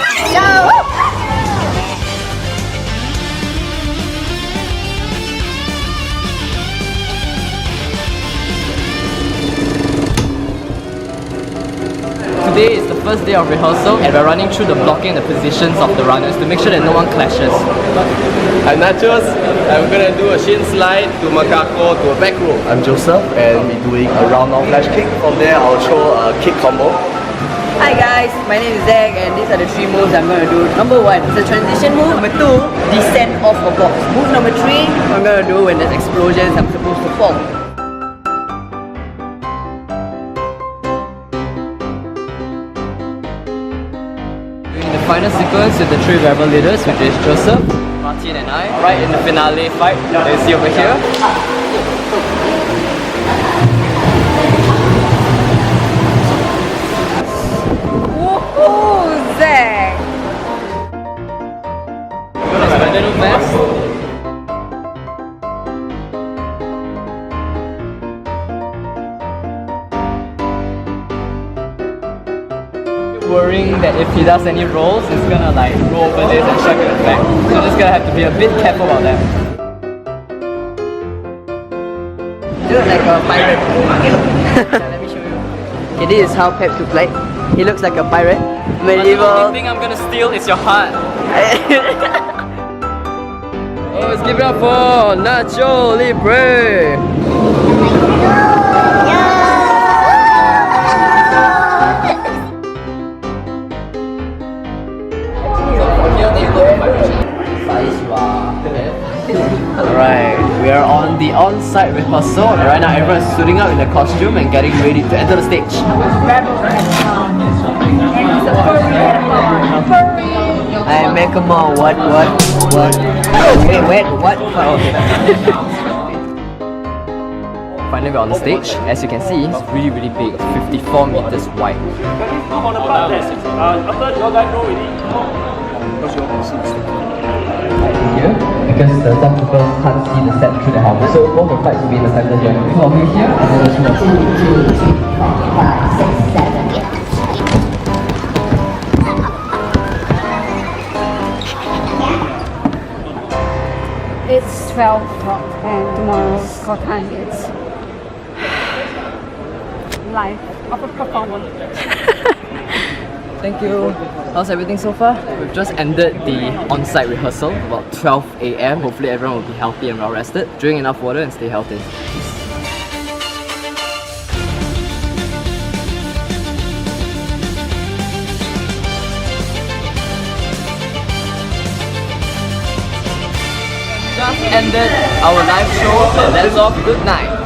Today is the first day of rehearsal and we're running through the blocking and the positions of the runners to make sure that no one clashes. I'm Nachos. I'm gonna do a shin slide to Parkour to a back row. I'm Joseph and we're doing a round off flash kick. From there I'll throw a kick combo. Hi guys, my name is Zach and these are the 3 moves I'm going to do. Number 1 is a transition move. Number 2, descent off a box. Move number 3, I'm going to do when there's explosions, I'm supposed to fall. Doing the final sequence with the 3 rebel leaders, which is Joseph, Martin and I. Right in the finale fight that you see over here. Zach! That's my little vest. Worrying that if he does any rolls, it's gonna like roll over this and strike in the back. So I'm just gonna have to be a bit careful about that. You look like a pirate. Let me show you. Okay, this is how Peps looks like. He looks like a pirate. But the only thing I'm gonna steal is your heart. Oh, let's give it up for Nacho Libre! Alright, we are on the on-site rehearsal and right now everyone is suiting up in their costume and getting ready to enter the stage. I make a mall. What? Wait, what? Oh, okay. Finally we're on the stage. As you can see, it's really big, 54 meters wide. Here, because some people can't see the set through the helmet, so both the flights will be in the center here. Two of you here, and then there's 1, 2, 3, 4, 5, 6, 7. It's 12 o'clock and tomorrow's call time is live of a performance. Thank you. How's everything so far? We've just ended the on-site rehearsal about 12 AM. Hopefully everyone will be healthy and well rested. Drink enough water and stay healthy. Just ended our live show, so that's all. Good night.